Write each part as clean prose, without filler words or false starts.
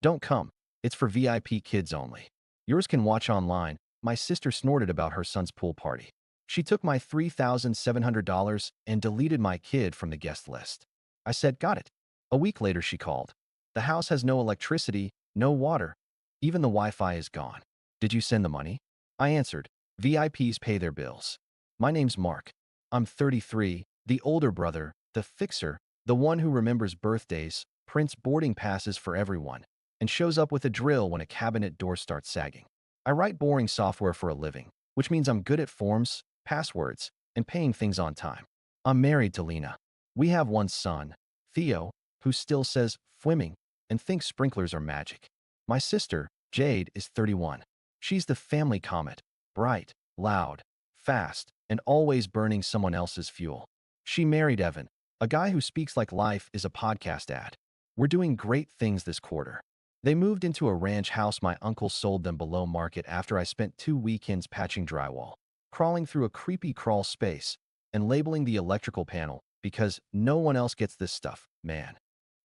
Don't come. It's for VIP kids only. Yours can watch online. My sister snorted about her son's pool party. She took my $3,700 and deleted my kid from the guest list. I said, got it. A week later, she called. The house has no electricity, no water. Even the Wi-Fi is gone. Did you send the money? I answered, VIPs pay their bills. My name's Mark. I'm 33, the older brother, the fixer, the one who remembers birthdays, prints boarding passes for everyone, and shows up with a drill when a cabinet door starts sagging. I write boring software for a living, which means I'm good at forms, passwords, and paying things on time. I'm married to Lena. We have one son, Theo, who still says "fwimming" and thinks sprinklers are magic. My sister, Jade, is 31. She's the family comet, bright, loud, fast, and always burning someone else's fuel. She married Evan, a guy who speaks like life is a podcast ad. We're doing great things this quarter. They moved into a ranch house my uncle sold them below market after I spent 2 weekends patching drywall, crawling through a creepy crawl space, and labeling the electrical panel because no one else gets this stuff, man.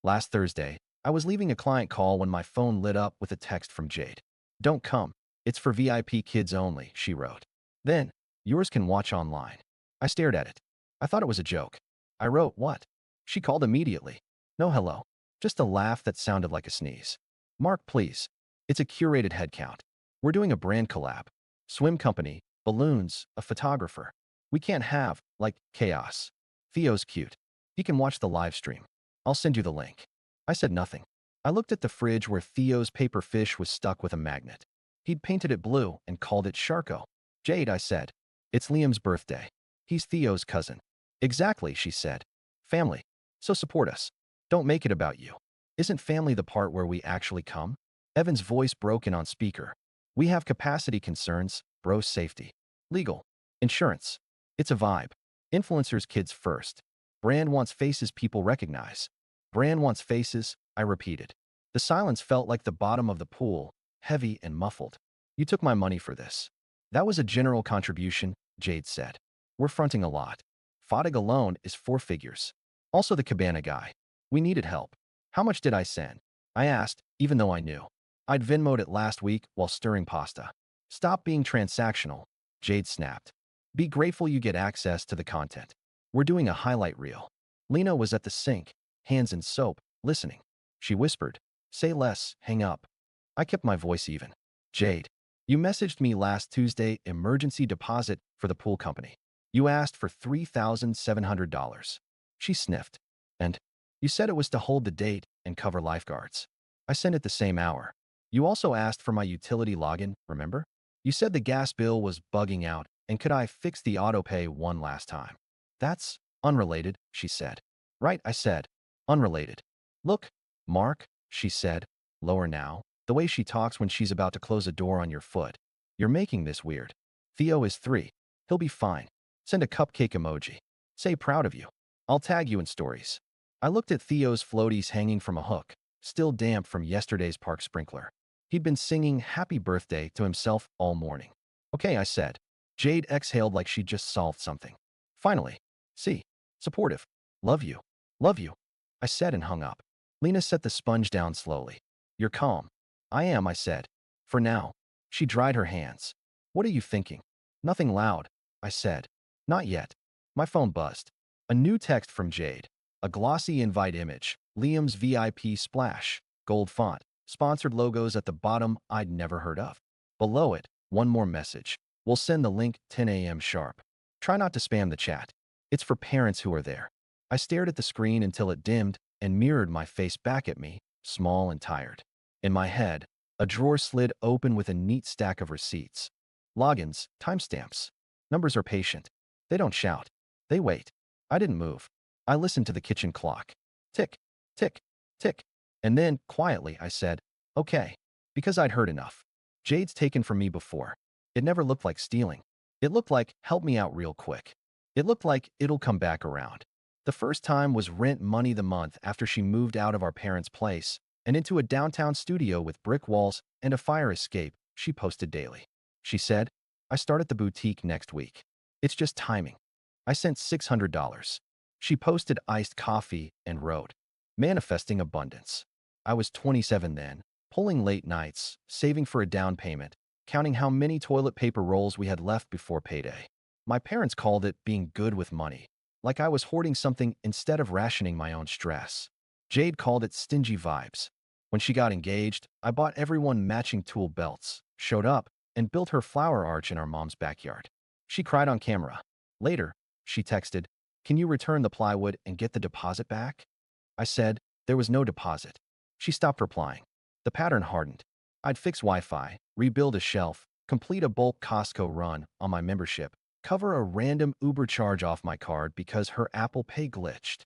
Last Thursday, I was leaving a client call when my phone lit up with a text from Jade. Don't come. It's for VIP kids only, she wrote. Then, yours can watch online. I stared at it. I thought it was a joke. I wrote, what? She called immediately. No hello. Just a laugh that sounded like a sneeze. Mark, please. It's a curated head count. We're doing a brand collab. Swim company, balloons, a photographer. We can't have, like, chaos. Theo's cute. He can watch the live stream. I'll send you the link. I said nothing. I looked at the fridge where Theo's paper fish was stuck with a magnet. He'd painted it blue and called it Sharko. Jade, I said. It's Liam's birthday. He's Theo's cousin. Exactly, she said. Family. So support us. Don't make it about you. Isn't family the part where we actually come? Evan's voice broke in on speaker. We have capacity concerns, bros safety. Legal. Insurance. It's a vibe. Influencers kids first. Brand wants faces people recognize. Brand wants faces, I repeated. The silence felt like the bottom of the pool, heavy and muffled. You took my money for this. That was a general contribution, Jade said. We're fronting a lot. Fadig alone is 4 figures. Also the cabana guy. We needed help. How much did I send? I asked, even though I knew. I'd Venmoed it last week while stirring pasta. Stop being transactional, Jade snapped. Be grateful you get access to the content. We're doing a highlight reel. Lena was at the sink, hands in soap, listening. She whispered, say less, hang up. I kept my voice even. Jade, you messaged me last Tuesday, emergency deposit for the pool company. You asked for $3,700. She sniffed. And you said it was to hold the date and cover lifeguards. I sent it the same hour. You also asked for my utility login, remember? You said the gas bill was bugging out and could I fix the autopay one last time? That's unrelated, she said. Right, I said. Unrelated. Look, Mark, she said, lower now, the way she talks when she's about to close a door on your foot. You're making this weird. Theo is 3. He'll be fine. Send a cupcake emoji. Say proud of you. I'll tag you in stories. I looked at Theo's floaties hanging from a hook, still damp from yesterday's park sprinkler. He'd been singing happy birthday to himself all morning. Okay, I said. Jade exhaled like she'd just solved something. Finally. See. Supportive. Love you. Love you. I said and hung up. Lena set the sponge down slowly. You're calm. I am, I said. For now. She dried her hands. What are you thinking? Nothing loud, I said. Not yet. My phone buzzed. A new text from Jade. A glossy invite image. Liam's VIP splash. Gold font. Sponsored logos at the bottom I'd never heard of. Below it, one more message. We'll send the link 10 a.m. sharp. Try not to spam the chat. It's for parents who are there. I stared at the screen until it dimmed and mirrored my face back at me, small and tired. In my head, a drawer slid open with a neat stack of receipts. Logins, timestamps. Numbers are patient. They don't shout. They wait. I didn't move. I listened to the kitchen clock. Tick, tick, tick. And then, quietly, I said, okay, because I'd heard enough. Jade's taken from me before. It never looked like stealing. It looked like, help me out real quick. It looked like it'll come back around. The first time was rent money the month after she moved out of our parents' place and into a downtown studio with brick walls and a fire escape she posted daily. She said, I start at the boutique next week. It's just timing. I sent $600. She posted iced coffee and wrote, manifesting abundance. I was 27 then, pulling late nights, saving for a down payment, counting how many toilet paper rolls we had left before payday. My parents called it being good with money, like I was hoarding something instead of rationing my own stress. Jade called it stingy vibes. When she got engaged, I bought everyone matching tool belts, showed up, and built her flower arch in our mom's backyard. She cried on camera. Later, she texted, "Can you return the plywood and get the deposit back?" I said, "There was no deposit." She stopped replying. The pattern hardened. I'd fix Wi-Fi, rebuild a shelf, complete a bulk Costco run on my membership, cover a random Uber charge off my card because her Apple Pay glitched.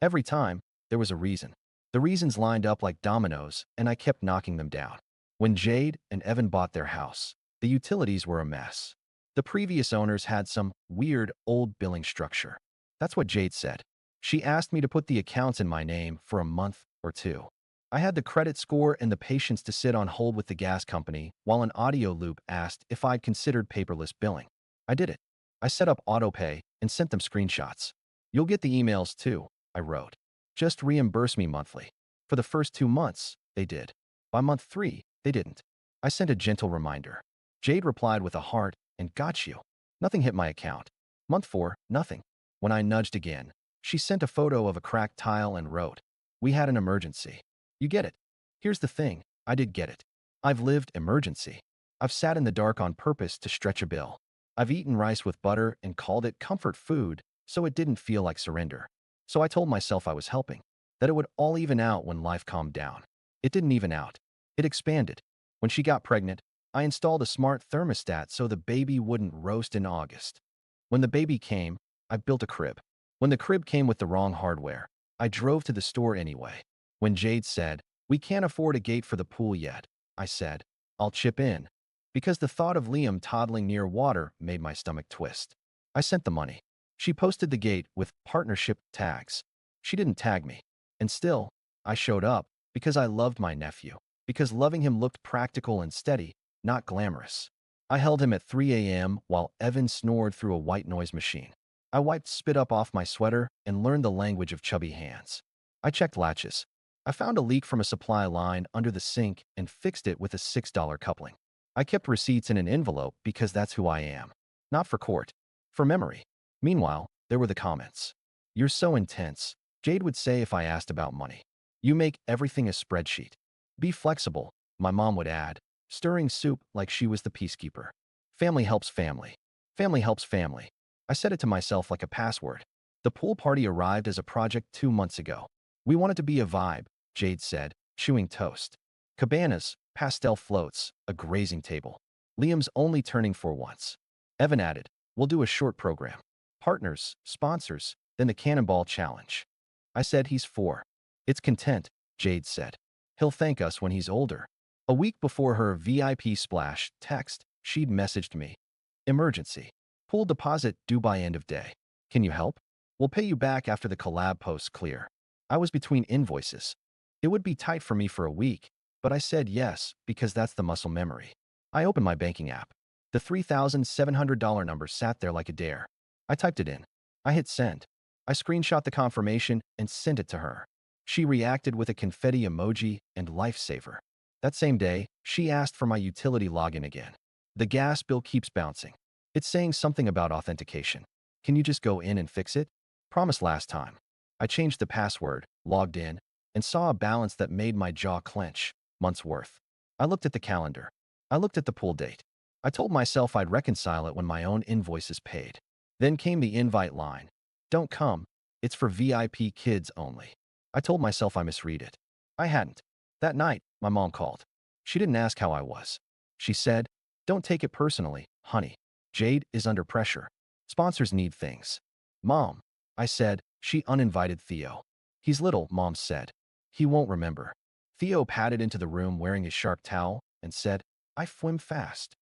Every time, there was a reason. The reasons lined up like dominoes, and I kept knocking them down. When Jade and Evan bought their house, the utilities were a mess. The previous owners had some weird old billing structure. That's what Jade said. She asked me to put the accounts in my name for a month or two. I had the credit score and the patience to sit on hold with the gas company while an audio loop asked if I'd considered paperless billing. I did it. I set up autopay and sent them screenshots. "You'll get the emails too," I wrote. "Just reimburse me monthly." For the first 2 months, they did. By month 3, they didn't. I sent a gentle reminder. Jade replied with a heart and "got you." Nothing hit my account. Month 4, nothing. When I nudged again, she sent a photo of a cracked tile and wrote, "We had an emergency." You get it. Here's the thing, I did get it. I've lived emergency. I've sat in the dark on purpose to stretch a bill. I've eaten rice with butter and called it comfort food so it didn't feel like surrender. So I told myself I was helping, that it would all even out when life calmed down. It didn't even out. It expanded. When she got pregnant, I installed a smart thermostat so the baby wouldn't roast in August. When the baby came, I built a crib. When the crib came with the wrong hardware, I drove to the store anyway. When Jade said, "We can't afford a gate for the pool yet," I said, "I'll chip in." Because the thought of Liam toddling near water made my stomach twist. I sent the money. She posted the gate with partnership tags. She didn't tag me. And still, I showed up because I loved my nephew, because loving him looked practical and steady, not glamorous. I held him at 3 a.m. while Evan snored through a white noise machine. I wiped spit up off my sweater and learned the language of chubby hands. I checked latches. I found a leak from a supply line under the sink and fixed it with a $6 coupling. I kept receipts in an envelope because that's who I am. Not for court, for memory. Meanwhile, there were the comments. "You're so intense," Jade would say if I asked about money. "You make everything a spreadsheet." "Be flexible," my mom would add, stirring soup like she was the peacekeeper. "Family helps family. Family helps family." I said it to myself like a password. The pool party arrived as a project 2 months ago. "We want it to be a vibe," Jade said, chewing toast. "Cabanas, pastel floats, a grazing table. Liam's only turning 4 once." Evan added, "We'll do a short program. Partners, sponsors, then the cannonball challenge." I said, "He's 4. It's content," Jade said. "He'll thank us when he's older." A week before her VIP splash text, she'd messaged me. "Emergency. Pool deposit due by end of day. Can you help? We'll pay you back after the collab posts clear." I was between invoices. It would be tight for me for a week, but I said yes because that's the muscle memory. I opened my banking app. The $3,700 number sat there like a dare. I typed it in. I hit send. I screenshot the confirmation and sent it to her. She reacted with a confetti emoji and lifesaver. That same day, she asked for my utility login again. "The gas bill keeps bouncing. It's saying something about authentication. Can you just go in and fix it?" Promised last time. I changed the password, logged in, and saw a balance that made my jaw clench. Months worth. I looked at the calendar. I looked at the pool date. I told myself I'd reconcile it when my own invoice is paid. Then came the invite line. "Don't come. It's for VIP kids only." I told myself I misread it. I hadn't. That night, my mom called. She didn't ask how I was. She said, "Don't take it personally, honey. Jade is under pressure. Sponsors need things." "Mom," I said, "she uninvited Theo." "He's little," Mom said. "He won't remember." Theo padded into the room wearing his shark towel and said, "I swim fast."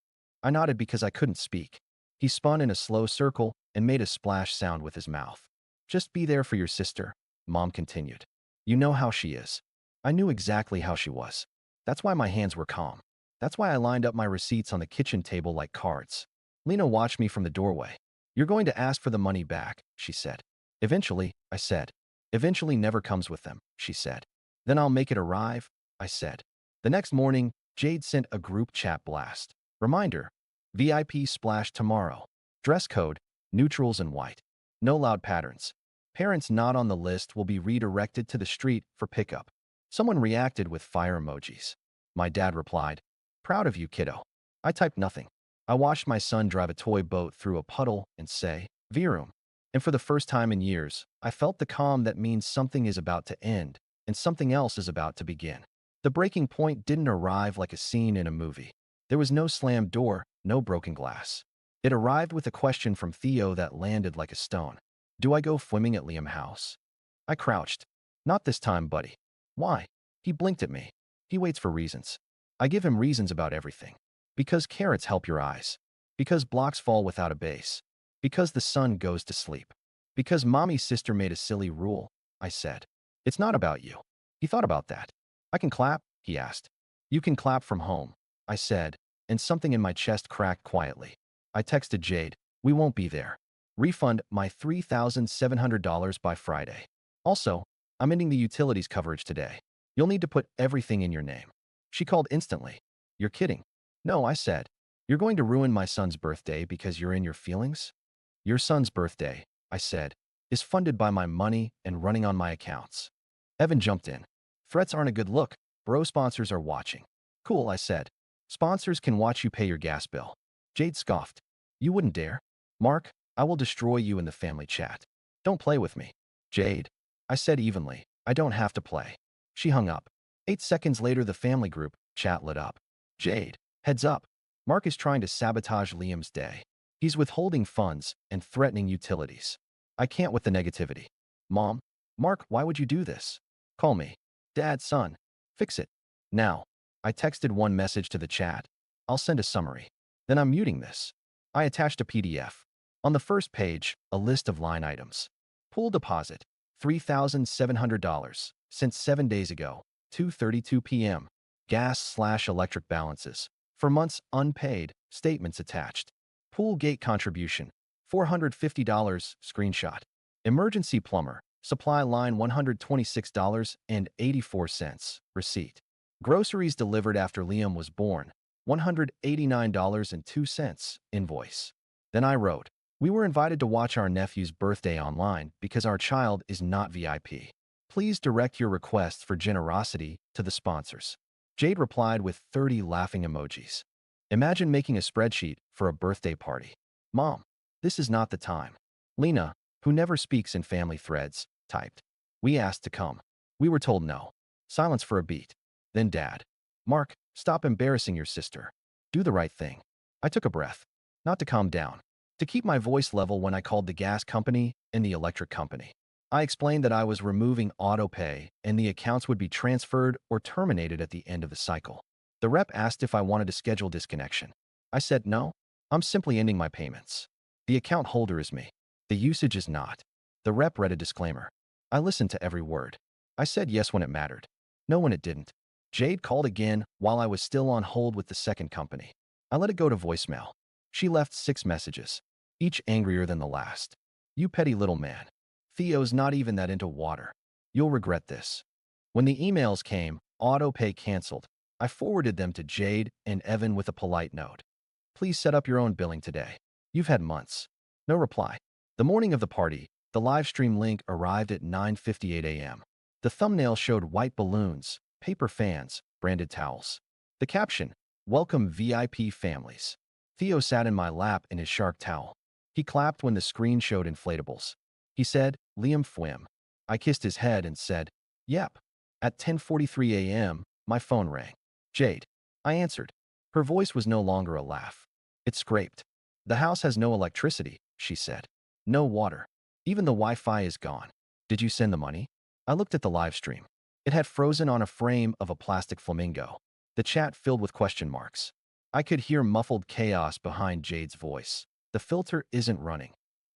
I nodded because I couldn't speak. He spun in a slow circle and made a splash sound with his mouth. "Just be there for your sister," Mom continued. "You know how she is." I knew exactly how she was. That's why my hands were calm. That's why I lined up my receipts on the kitchen table like cards. Lena watched me from the doorway. "You're going to ask for the money back," she said. "Eventually," I said. "Eventually never comes with them," she said. "Then I'll make it arrive," I said. The next morning, Jade sent a group chat blast. Reminder, VIP splash tomorrow. Dress code, neutrals and white. No loud patterns. Parents not on the list will be redirected to the street for pickup. Someone reacted with fire emojis. My dad replied, "Proud of you, kiddo." I typed nothing. I watched my son drive a toy boat through a puddle and say, "Virum." And for the first time in years, I felt the calm that means something is about to end and something else is about to begin. The breaking point didn't arrive like a scene in a movie. There was no slammed door, no broken glass. It arrived with a question from Theo that landed like a stone. Do I go swimming at Liam House? I crouched. Not this time, buddy. Why? He blinked at me. He waits for reasons. I give him reasons about everything. Because carrots help your eyes. Because blocks fall without a base. Because the sun goes to sleep. Because mommy's sister made a silly rule, I said. It's not about you. He thought about that. I can clap, he asked. You can clap from home, I said, and something in my chest cracked quietly. I texted Jade, we won't be there. Refund my $3,700 by Friday. Also, I'm ending the utilities coverage today. You'll need to put everything in your name. She called instantly. You're kidding. No, I said. You're going to ruin my son's birthday because you're in your feelings? Your son's birthday, I said, is funded by my money and running on my accounts. Evan jumped in. Threats aren't a good look. Bro sponsors are watching. Cool, I said. Sponsors can watch you pay your gas bill. Jade scoffed. You wouldn't dare. Mark, I will destroy you in the family chat. Don't play with me. Jade, I said evenly, I don't have to play. She hung up. 8 seconds later, the family group chat lit up. Jade, heads up. Mark is trying to sabotage Liam's day. He's withholding funds and threatening utilities. I can't with the negativity. Mom, Mark, why would you do this? Call me. Dad, son, fix it. Now. I texted one message to the chat. I'll send a summary. Then I'm muting this. I attached a PDF. On the first page, a list of line items. Pool deposit, $3,700, since 7 days ago, 2:32 p.m. Gas/electric balances. For months unpaid, statements attached. Pool gate contribution, $450, screenshot. Emergency plumber, supply line $126.84, receipt. Groceries delivered after Liam was born, $189.02, invoice. Then I wrote, we were invited to watch our nephew's birthday online because our child is not VIP. Please direct your requests for generosity to the sponsors. Jade replied with 30 laughing emojis. Imagine making a spreadsheet for a birthday party. Mom, this is not the time. Lena, who never speaks in family threads, typed. We asked to come. We were told no. Silence for a beat. Then Dad. Mark, stop embarrassing your sister. Do the right thing. I took a breath. Not to calm down. To keep my voice level when I called the gas company and the electric company. I explained that I was removing autopay and the accounts would be transferred or terminated at the end of the cycle. The rep asked if I wanted to schedule disconnection. I said no. I'm simply ending my payments. The account holder is me. The usage is not. The rep read a disclaimer. I listened to every word. I said yes when it mattered. No when it didn't. Jade called again while I was still on hold with the second company. I let it go to voicemail. She left 6 messages, each angrier than the last. You petty little man. Theo's not even that into water. You'll regret this. When the emails came, autopay canceled. I forwarded them to Jade and Evan with a polite note. Please set up your own billing today. You've had months. No reply. The morning of the party, the live stream link arrived at 9:58 a.m. The thumbnail showed white balloons, paper fans, branded towels. The caption, welcome VIP families. Theo sat in my lap in his shark towel. He clapped when the screen showed inflatables. He said, Liam Fwim. I kissed his head and said, yep. At 10:43 a.m., my phone rang. Jade. I answered. Her voice was no longer a laugh. It scraped. The house has no electricity, she said. No water. Even the Wi-Fi is gone. Did you send the money? I looked at the live stream. It had frozen on a frame of a plastic flamingo. The chat filled with question marks. I could hear muffled chaos behind Jade's voice. The filter isn't running.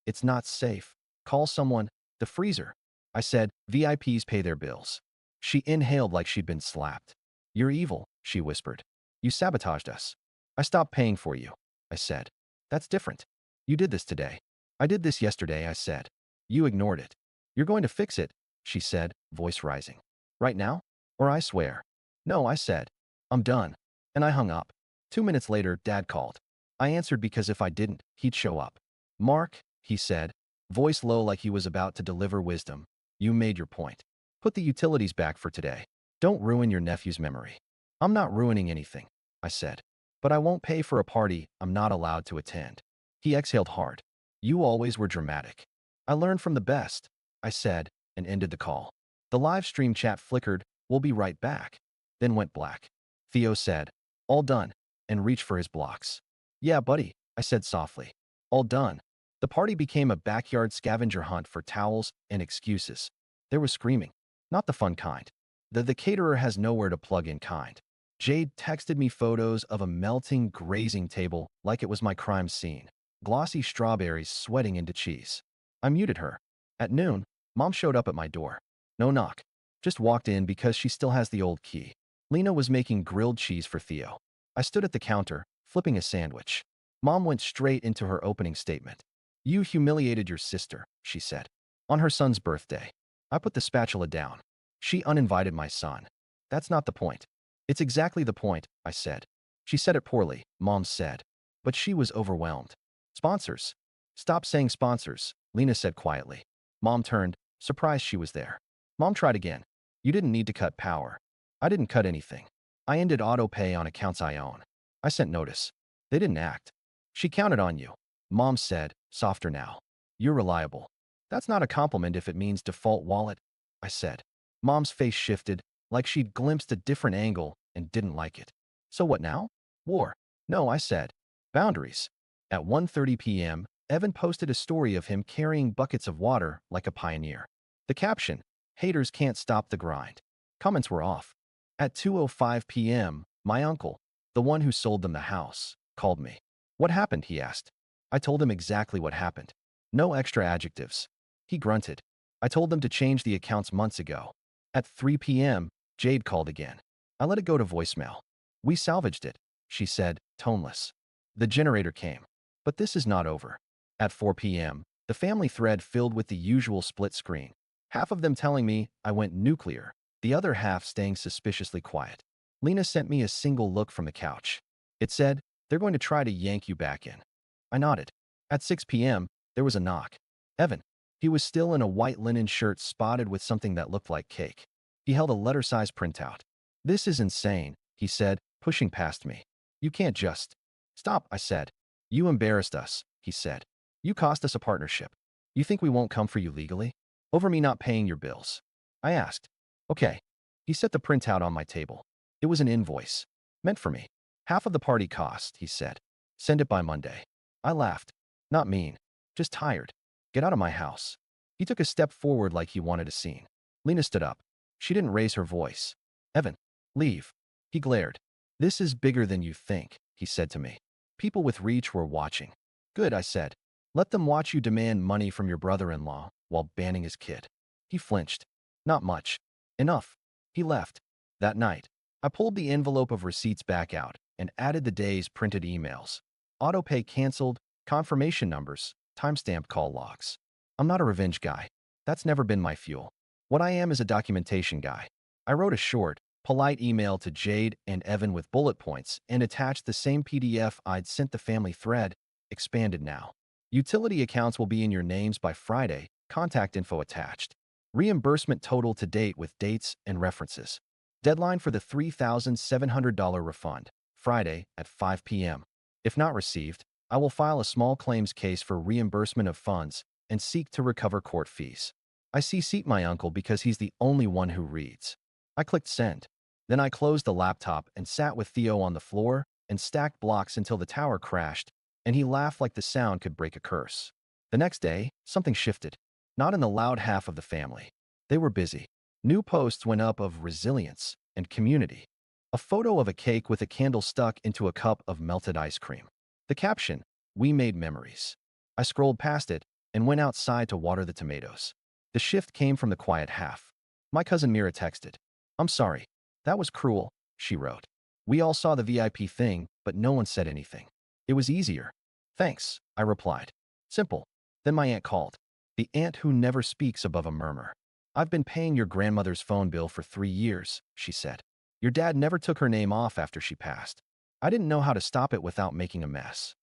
It's not safe. Call someone. The freezer. I said, VIPs pay their bills. She inhaled like she'd been slapped. You're evil, she whispered. You sabotaged us. I stopped paying for you, I said. That's different. You did this today. I did this yesterday, I said. You ignored it. You're going to fix it, she said, voice rising. Right now? Or I swear. No, I said. I'm done. And I hung up. 2 minutes later, Dad called. I answered because if I didn't, he'd show up. Mark, he said, voice low like he was about to deliver wisdom, you made your point. Put the utilities back for today. Don't ruin your nephew's memory. I'm not ruining anything, I said. But I won't pay for a party I'm not allowed to attend. He exhaled hard. You always were dramatic. I learned from the best, I said, and ended the call. The live stream chat flickered, we'll be right back. Then went black. Theo said, all done, and reached for his blocks. Yeah, buddy, I said softly. All done. The party became a backyard scavenger hunt for towels and excuses. There was screaming. Not the fun kind. The caterer has nowhere to plug in kind. Jade texted me photos of a melting, grazing table like it was my crime scene. Glossy strawberries sweating into cheese. I muted her. At noon, Mom showed up at my door. No knock. Just walked in because she still has the old key. Lena was making grilled cheese for Theo. I stood at the counter, flipping a sandwich. Mom went straight into her opening statement. You humiliated your sister, she said. On her son's birthday. I put the spatula down. She uninvited my son. That's not the point. It's exactly the point, I said. She said it poorly, Mom said. But she was overwhelmed. Sponsors. Stop saying sponsors, Lena said quietly. Mom turned, surprised she was there. Mom tried again. You didn't need to cut power. I didn't cut anything. I ended auto pay on accounts I own. I sent notice. They didn't act. She counted on you. Mom said, softer now. You're reliable. That's not a compliment if it means default wallet, I said. Mom's face shifted, like she'd glimpsed a different angle and didn't like it. So what now? War. No, I said. Boundaries. At 1:30 p.m., Evan posted a story of him carrying buckets of water like a pioneer. The caption, haters can't stop the grind. Comments were off. At 2:05 p.m., my uncle, the one who sold them the house, called me. What happened, he asked. I told him exactly what happened. No extra adjectives. He grunted. I told them to change the accounts months ago. At 3 p.m., Jade called again. I let it go to voicemail. We salvaged it, she said, toneless. The generator came. But this is not over. At 4 p.m., the family thread filled with the usual split screen. Half of them telling me I went nuclear, the other half staying suspiciously quiet. Lena sent me a single look from the couch. It said, they're going to try to yank you back in. I nodded. At 6 p.m., there was a knock. Evan. He was still in a white linen shirt spotted with something that looked like cake. He held a letter-size printout. This is insane, he said, pushing past me. You can't just. Stop, I said. You embarrassed us, he said. You cost us a partnership. You think we won't come for you legally? Over me not paying your bills. I asked. Okay. He set the printout on my table. It was an invoice. Meant for me. Half of the party cost, he said. Send it by Monday. I laughed. Not mean. Just tired. Get out of my house. He took a step forward like he wanted a scene. Lena stood up. She didn't raise her voice. Evan, leave. He glared. This is bigger than you think, he said to me. People with reach were watching. Good, I said. Let them watch you demand money from your brother-in-law while banning his kid. He flinched. Not much. Enough. He left. That night, I pulled the envelope of receipts back out and added the day's printed emails. Autopay canceled, confirmation numbers, timestamped call logs. I'm not a revenge guy. That's never been my fuel. What I am is a documentation guy. I wrote a short, polite email to Jade and Evan with bullet points and attached the same PDF I'd sent the family thread, expanded now. Utility accounts will be in your names by Friday, contact info attached. Reimbursement total to date with dates and references. Deadline for the $3,700 refund, Friday at 5 p.m. If not received, I will file a small claims case for reimbursement of funds and seek to recover court fees. I CC'd my uncle because he's the only one who reads. I clicked send. Then I closed the laptop and sat with Theo on the floor and stacked blocks until the tower crashed, and he laughed like the sound could break a curse. The next day, something shifted. Not in the loud half of the family. They were busy. New posts went up of resilience and community. A photo of a cake with a candle stuck into a cup of melted ice cream. The caption, we made memories. I scrolled past it and went outside to water the tomatoes. The shift came from the quiet half. My cousin Mira texted. I'm sorry. That was cruel, she wrote. We all saw the VIP thing, but no one said anything. It was easier. Thanks, I replied. Simple. Then my aunt called. The aunt who never speaks above a murmur. I've been paying your grandmother's phone bill for 3 years, she said. Your dad never took her name off after she passed. I didn't know how to stop it without making a mess.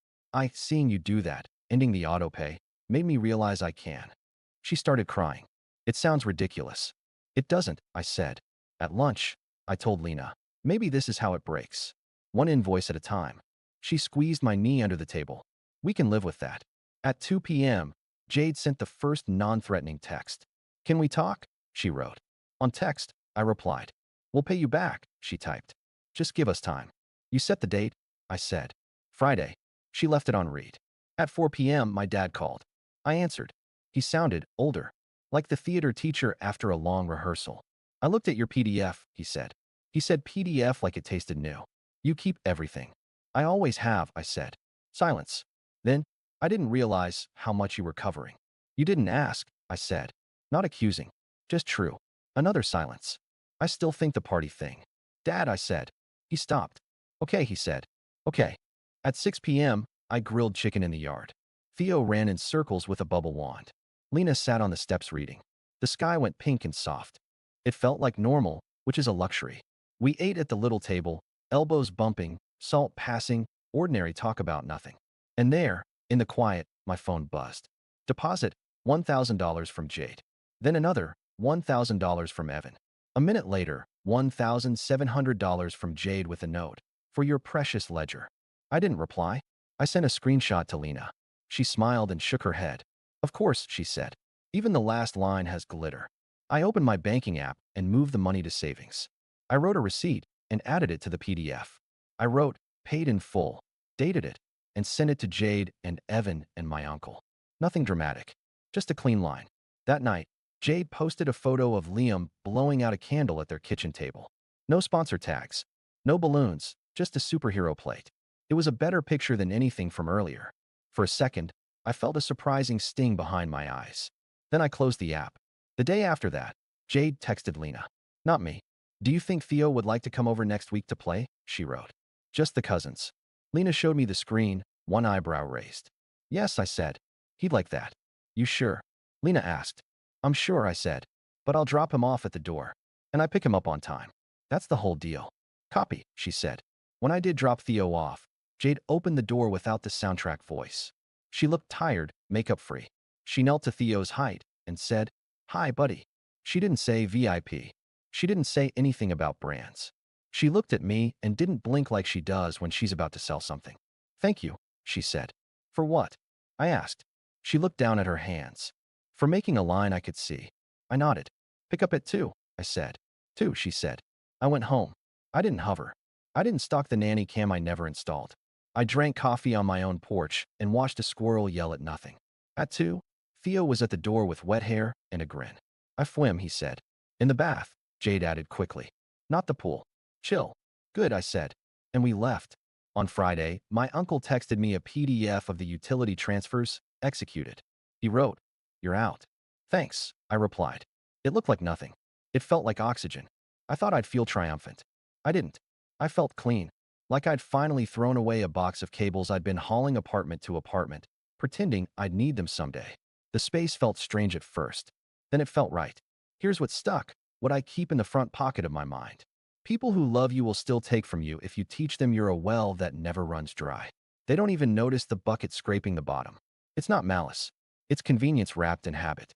Seeing you do that, ending the autopay, made me realize I can. She started crying. It sounds ridiculous. It doesn't, I said. At lunch, I told Lena. Maybe this is how it breaks. One invoice at a time. She squeezed my knee under the table. We can live with that. At 2 p.m., Jade sent the first non-threatening text. Can we talk? She wrote. On text, I replied. We'll pay you back, she typed. Just give us time. You set the date? I said. Friday. She left it on read. At 4 p.m., my dad called. I answered. He sounded older, like the theater teacher after a long rehearsal. I looked at your PDF, he said. He said PDF like it tasted new. You keep everything. I always have, I said. Silence. Then, I didn't realize how much you were covering. You didn't ask, I said. Not accusing. Just true. Another silence. I still think the party thing. Dad, I said. He stopped. Okay, he said. Okay. At 6 p.m., I grilled chicken in the yard. Theo ran in circles with a bubble wand. Lena sat on the steps reading. The sky went pink and soft. It felt like normal, which is a luxury. We ate at the little table, elbows bumping, salt passing, ordinary talk about nothing. And there, in the quiet, my phone buzzed. Deposit, $1,000 from Jade. Then another, $1,000 from Evan. A minute later, $1,700 from Jade with a note. For your precious ledger. I didn't reply. I sent a screenshot to Lena. She smiled and shook her head. Of course, she said. Even the last line has glitter. I opened my banking app and moved the money to savings. I wrote a receipt and added it to the PDF. I wrote, paid in full, dated it, and sent it to Jade and Evan and my uncle. Nothing dramatic. Just a clean line. That night, Jade posted a photo of Liam blowing out a candle at their kitchen table. No sponsor tags. No balloons, just a superhero plate. It was a better picture than anything from earlier. For a second, I felt a surprising sting behind my eyes. Then I closed the app. The day after that, Jade texted Lena. Not me. Do you think Theo would like to come over next week to play? She wrote. Just the cousins. Lena showed me the screen, one eyebrow raised. Yes, I said. He'd like that. You sure? Lena asked. I'm sure, I said. But I'll drop him off at the door. And I pick him up on time. That's the whole deal. Copy, she said. When I did drop Theo off, Jade opened the door without the soundtrack voice. She looked tired, makeup-free. She knelt to Theo's height and said, Hi, buddy. She didn't say VIP. She didn't say anything about brands. She looked at me and didn't blink like she does when she's about to sell something. Thank you, she said. For what? I asked. She looked down at her hands. For making a line I could see. I nodded. Pick up at 2, I said. 2, she said. I went home. I didn't hover. I didn't stalk the nanny cam I never installed. I drank coffee on my own porch and watched a squirrel yell at nothing. At 2, Theo was at the door with wet hair and a grin. I swim, he said. In the bath, Jade added quickly. Not the pool. Chill. Good, I said. And we left. On Friday, my uncle texted me a PDF of the utility transfers executed. He wrote, You're out. Thanks, I replied. It looked like nothing. It felt like oxygen. I thought I'd feel triumphant. I didn't. I felt clean, like I'd finally thrown away a box of cables I'd been hauling apartment to apartment, pretending I'd need them someday. The space felt strange at first. Then it felt right. Here's what stuck, what I keep in the front pocket of my mind. People who love you will still take from you if you teach them you're a well that never runs dry. They don't even notice the bucket scraping the bottom. It's not malice. It's convenience wrapped in habit.